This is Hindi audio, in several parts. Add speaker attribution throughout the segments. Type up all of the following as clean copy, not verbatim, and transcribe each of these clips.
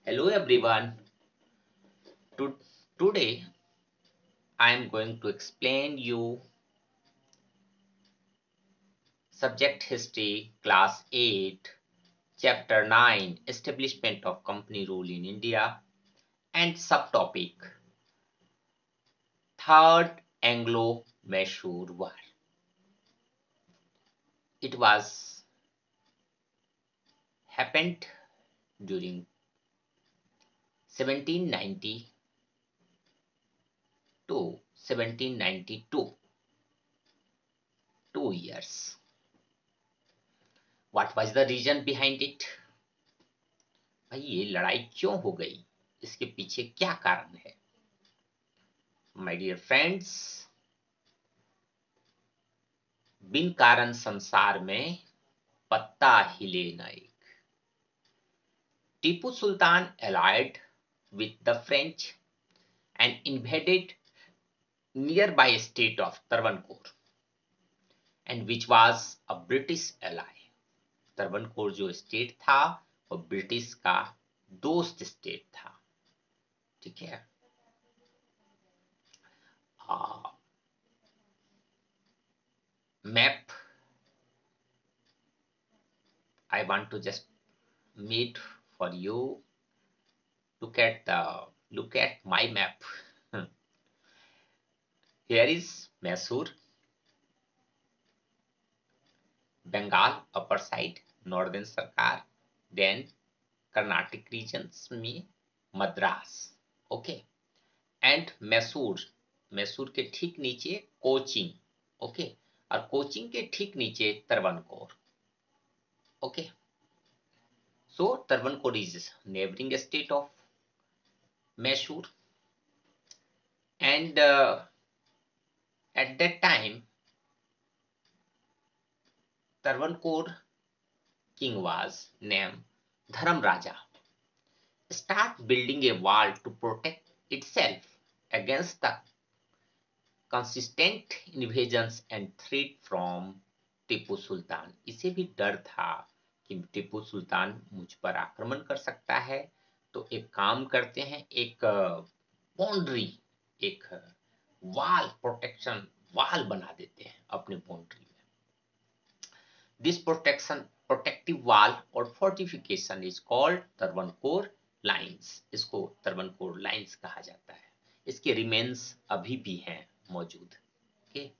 Speaker 1: Hello everyone. To- Today I am going to explain you subject history class 8 chapter 9 establishment of company rule in India and subtopic third Anglo-Mysore war. It was happened during 1790 to 1792, 2 years. What was the reason behind it? भाई ये लड़ाई क्यों हो गई, इसके पीछे क्या कारण है? माय डियर फ्रेंड्स, बिन कारण संसार में पत्ता हिले न एक. Tipu Sultan allied with the French and invaded nearby state of Travancore, and which was a British ally. Travancore जो स्टेट था वो ब्रिटिश का दोस्त स्टेट था. ठीक है. Map I want to just made for you. Look at my map. Here is Mysore, Bengal upper side, northern Sarkar, then Carnatic regions में Madras, okay, and मैसूर के ठीक नीचे कोचिंग, ओके, और कोचिंग के ठीक नीचे तरवनकोर, okay. So Travancore is neighboring state of Mysore, and at that time Travancore king was named Dharamraja. Start building a wall to protect itself against the consistent invasions and threat from Tipu Sultan. इसे भी डर था कि टीपू सुल्तान मुझ पर आक्रमण कर सकता है, तो एक काम करते हैं, एक बाउंड्री, एक वाल, प्रोटेक्शन वाल बना देते हैं अपने बाउंड्री में. दिस प्रोटेक्टिव वाल और फोर्टिफिकेशन इज कॉल्ड तरवनकोर लाइंस. इसको तरवनकोर लाइंस कहा जाता है. इसके रिमेन्स अभी भी हैं मौजूद. okay?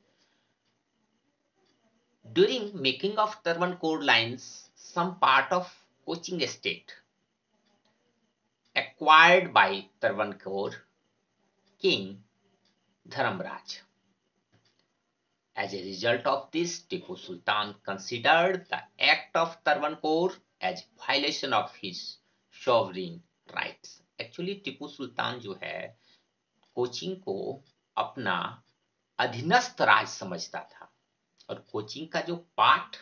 Speaker 1: During making of Travancore lines, some part of Cochin estate acquired by Travancore king Dharamraj. As a result of this, Tipu Sultan considered the act of Travancore as violation of his sovereign rights. Actually, Tipu Sultan जो है कोचिंग को अपना अधीनस्थ राज समझता था, और कोचिंग का जो पार्ट,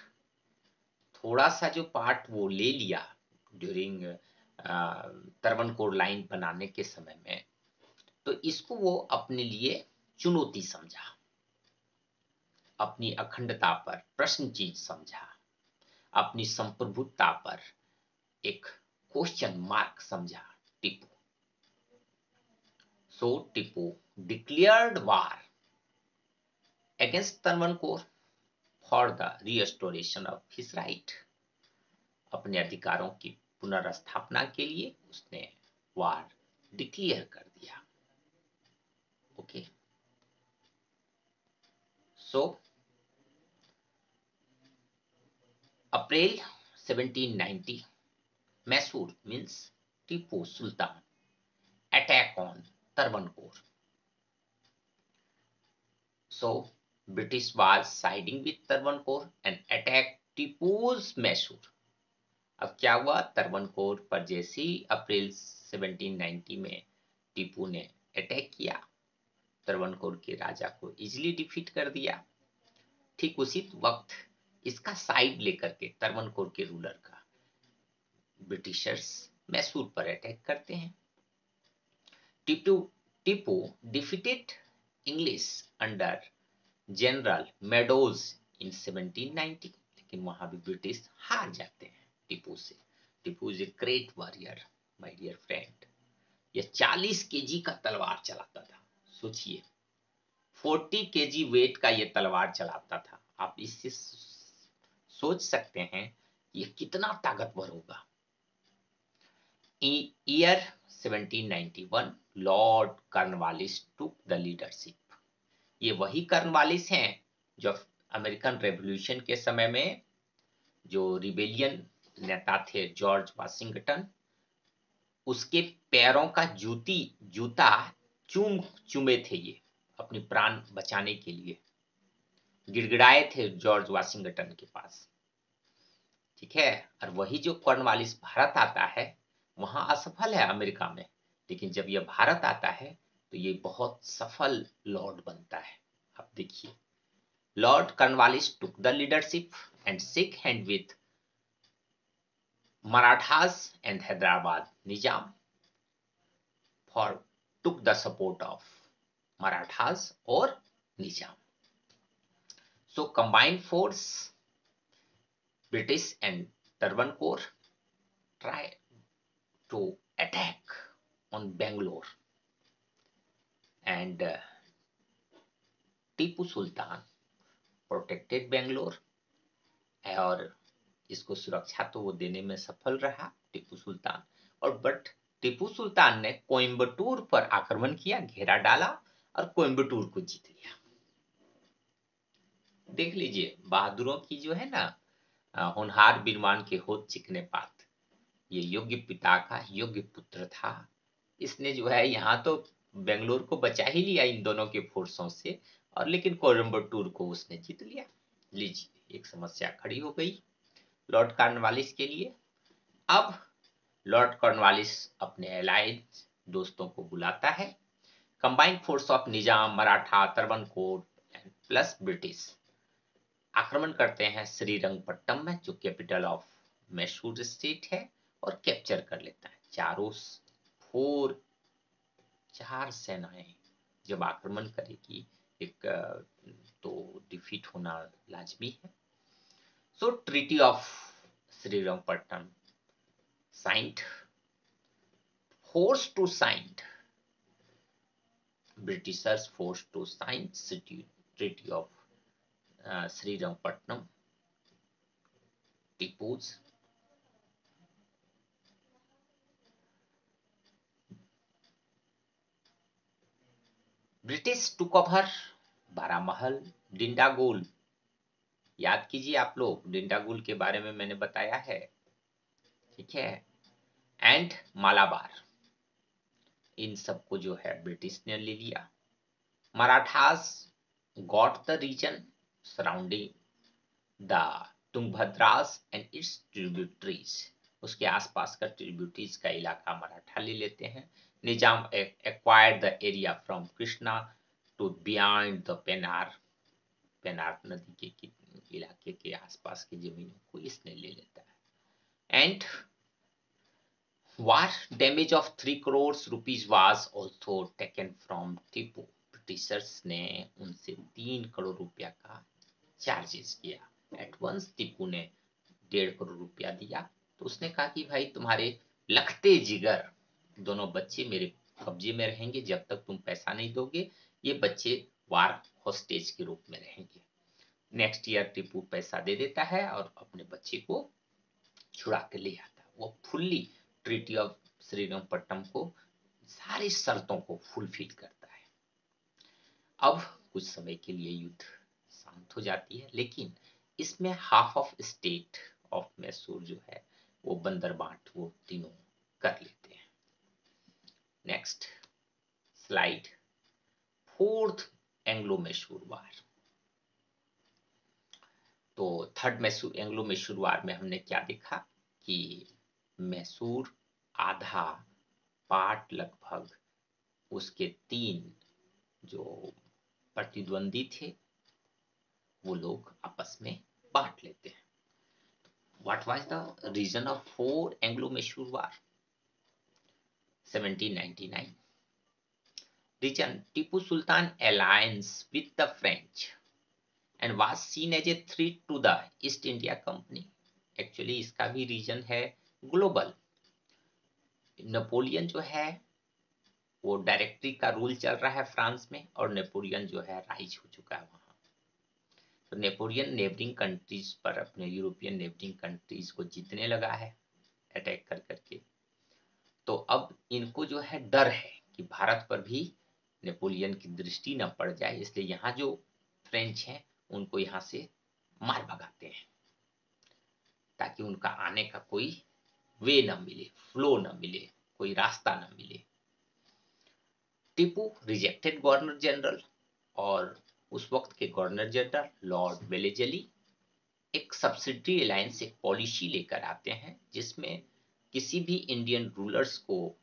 Speaker 1: थोड़ा सा जो पार्ट वो ले लिया ड्यूरिंग तरवनकोर लाइन बनाने के समय में, तो इसको वो अपने लिए चुनौती समझा, अपनी अखंडता पर प्रश्न चीज समझा, अपनी संप्रभुता पर एक क्वेश्चन मार्क समझा Tipu. So Tipu declared war against Travancore for the restoration of his right. अपने अधिकारों की पुनर्स्थापना के लिए उसने वार डिक्लेयर कर दिया. Okay. So April 1790, Mysore means Tipu Sultan attack on Travancore. So British was siding with Travancore and attacked Tipu's Mysore. अब क्या हुआ, तरवनकोर पर जैसे ही अप्रैल 1790 में टीपू ने अटैक किया, तरवनकोर के राजा को इजिली डिफीट कर दिया. ठीक उसी वक्त इसका साइड लेकर के तरवनकोर के रूलर का ब्रिटिशर्स मैसूर पर अटैक करते हैं. Tipu defeated English under general Medows in 1790, लेकिन वहां भी ब्रिटिश हार जाते हैं टीपू से. Tipu is a great warrior, my dear friend. ये 40 केजी का तलवार चलाता था। सोचिए 40 केजी वेट का ये तलवार चलाता था। आप इससे सोच सकते हैं ये कितना ताकतवर होगा। Year 1791 Lord Cornwallis took the leadership. ये वही कॉर्नवालिस हैं जो अमेरिकन रेवोल्यूशन के समय में जो रिबेलियन नेता थे जॉर्ज वाशिंगटन, उसके पैरों का जूता चूमे थे। ये अपनी प्राण बचाने के लिए गिड़गिड़ाए थे जॉर्ज वाशिंगटन के पास। ठीक है। और वही जो कॉर्नवालिस भारत आता है वहां असफल है अमेरिका में, लेकिन जब यह भारत आता है तो ये बहुत सफल लॉर्ड बनता है। आप देखिए Lord Cornwallis took the leadership and shake hand with Marathas and Hyderabad Nizam for took the support of Marathas or Nizam. So combined force, British and Travancore tried to attack on Bangalore, and Tipu Sultan protected Bangalore और इसको सुरक्षा तो वो देने में सफल रहा टीपू सुल्तान। और बट टीपू सुल्तान ने कोयम्बटूर पर आक्रमण किया, घेरा डाला और कोयम्बटूर को जीत लिया। देख लीजिए बहादुरों की जो है ना होनहार बीरमान के होत चिकने पात। ये योग्य पिता का योग्य पुत्र था। इसने जो है यहाँ तो बेंगलोर को बचा ही लिया इन दोनों के फोर्सों से, और लेकिन कोयम्बटूर को उसने जीत लिया। लीजिए एक समस्या खड़ी हो गई लॉर्ड कॉर्नवालिस के लिए। अब लॉर्ड कॉर्नवालिस अपने एलाइड दोस्तों को बुलाता है। Combined force of Nizam, Maratha, Travancore and plus British आक्रमण करते हैं श्रीरंगपट्टनम में जो कैपिटल ऑफ मैसूर स्टेट है, और कैप्चर कर लेता है। चार सेनाएं जब आक्रमण करेगी एक तो डिफीट होना लाजमी है। So treaty of Srirangapatnam signed, forced to sign, Britishers forced to sign Treaty of Srirangpatnam, Tipu's British took over Baramahal, Dindigul. याद कीजिए आप लोग डिंडागुल के बारे में मैंने बताया है। ठीक है। एंड मालाबार, इन सबको जो है ब्रिटिश ने ले लिया। Marathas got the region surrounding the Tungabhadras and its tributaries, उसके आसपास का ट्रिब्यूटरीज का इलाका मराठा ले लेते हैं। Nizam acquired the area from Krishna to beyond the Penner नदी के इलाके के आसपास की जमीनों को इसने ले लेता है। And war damage of 3 crores rupees was also taken from Tipu. Britishers ने उनसे 3 करोड़ रुपया का चार्जेस किया। एडवांस टीपू ने 1.5 करोड़ रुपया दिया। तो उसने कहा कि भाई तुम्हारे लखते जिगर दोनों बच्चे मेरे कब्जे में रहेंगे, जब तक तुम पैसा नहीं दोगे ये बच्चे वार होस्टेज के रूप में रहेंगे। नेक्स्ट ईयर टीपू पैसा दे देता है और अपने बच्चे को छुड़ा के ले आता है। वो फुल्ली ट्रीटी ऑफ श्रीरंगपट्टनम को सारी शर्तों को फुलफिल करता है। अब कुछ समय के लिए युद्ध शांत हो जाती है, लेकिन इसमें half of state of Mysore जो है वो बंदरबाट वो तीनों कर लेते हैं। Next slide, fourth Anglo Mysore war. तो third Mysore Anglo Mysore war में हमने क्या देखा कि मैसूर आधा पार्ट लगभग उसके 3 जो प्रतिद्वंदी थे वो लोग आपस में बांट लेते हैं। What was the reason of 4 Anglo-Mysore War? 1799. Reason, Tipu Sultan alliance with the French and was seen as a threat to the East India Company. Actually इसका भी रीजन है ग्लोबल। नेपोलियन जो है वो डायरेक्टरी का रूल चल रहा है फ्रांस में, और नेपोलियन जो है राइज हो चुका है वहां। तो नेपोलियन नेबरिंग कंट्रीज पर, अपने यूरोपियन नेबरिंग कंट्रीज को जीतने लगा है अटैक कर करके। तो अब इनको जो है डर है कि भारत पर भी नेपोलियन की दृष्टि न पड़ जाए, इसलिए यहाँ जो फ्रेंच हैं उनको यहाँ से मार भगाते हैं, ताकि उनका आने का कोई वे न मिले, फ्लो न मिले, कोई रास्ता न मिले। टीपू रिजेक्टेड गवर्नर जनरल, और उस वक्त के गवर्नर जनरल लॉर्ड वेलेजली एक सब्सिडी अलायंस, एक पॉलिसी लेकर आते हैं जिसमें किसी भी इंडियन रूलर्स को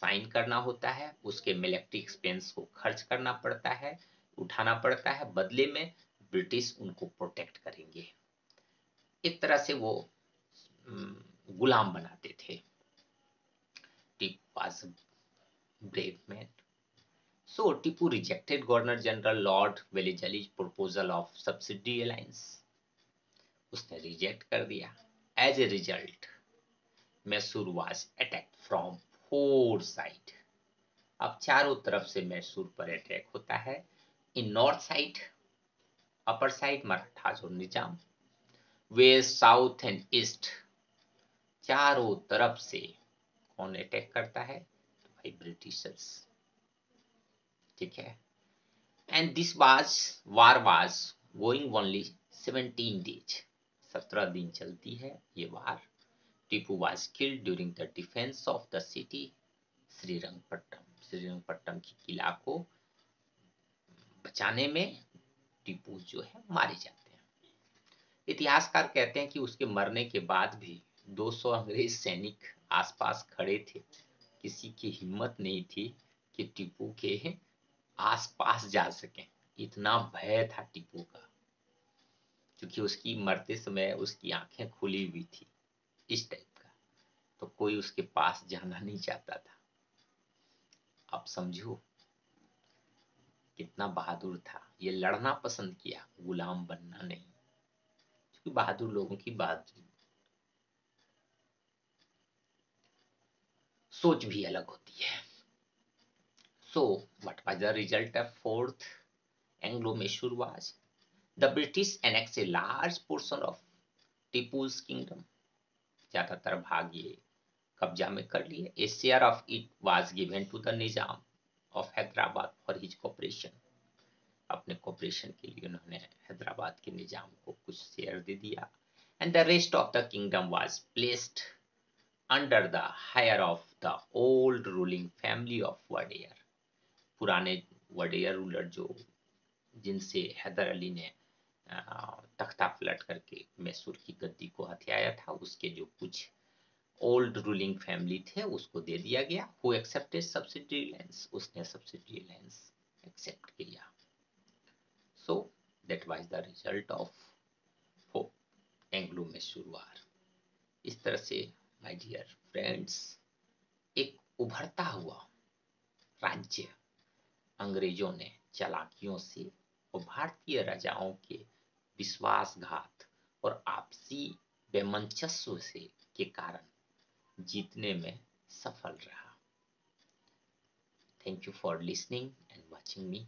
Speaker 1: साइन करना होता है, उसके मिलिट्री एक्सपेंस को खर्च करना पड़ता है, उठाना पड़ता है, बदले में ब्रिटिश उनको प्रोटेक्ट करेंगे। एक तरह से वो गुलाम बनाते थे। Tipu was brave man. So Tipu rejected Governor General Lord Velijal's proposal of subsidy alliance. उसने रिजेक्ट कर दिया। As a result, Mysore was attacked from four sides. अब चारों तरफ से मैसूर पर अटैक होता है। In north side, upper side Marathas और Nizam, west, south and east, चारों तरफ से कौन अटैक करता है? तो भाई ब्रिटिशर्स। ठीक है। And this war was going only 17 days. 17 दिन चलती है ये वार। Tipu was killed during the defense of the city Srirangapattam. Srirangapattam की किला को बचाने में टीपू जो है मारे जाते हैं। इतिहासकार कहते हैं कि उसके मरने के बाद भी 200 अंग्रेज सैनिक आसपास खड़े थे। किसी की हिम्मत नहीं थी कि टीपू के आसपास जा सके, इतना भय था टीपू का, क्योंकि उसकी मरते समय उसकी आंखें खुली हुई थी, इस टाइप का, तो कोई उसके पास जाना नहीं चाहता था। अब समझो कितना बहादुर था, ये लड़ना पसंद किया, गुलाम बनना नहीं, क्योंकि बहादुर लोगों की बहादुरी सोच भी अलग होती है। So what was the result of fourth Anglo-Mysore War? The British annexed a large portion of Tipu's kingdom. ज्यादातर भाग ये कब्जा में कर लिए। A share of it was given to the Nizam of Hyderabad for his cooperation. अपने कॉपरेशन के लिए उन्होंने हैदराबाद के निजाम को कुछ शेयर दे दिया। And the rest of the kingdom was placed under the hire of the old ruling family of Wadair. पुराने वडेयर रूलर जो, जिनसे हैदर अली ने तख्ता पलट करके मैसूर की गद्दी को हथियाया था, उसके जो कुछ ओल्ड रूलिंग फैमिली थे उसको दे दिया गया। हु एक्सेप्टेड सब्सिडी अलायंस, उसने सब्सिडी अलायंस एक्सेप्ट किया। So that was the result of Anglo Mysore war. इस तरह से माय डियर फ्रेंड्स, एक उभरता हुआ राज्य अंग्रेजों ने चालाकियों से और भारतीय राजाओं के विश्वासघात और आपसी वैमनस्यता से के कारण जीतने में सफल रहा। Thank you for listening and watching me.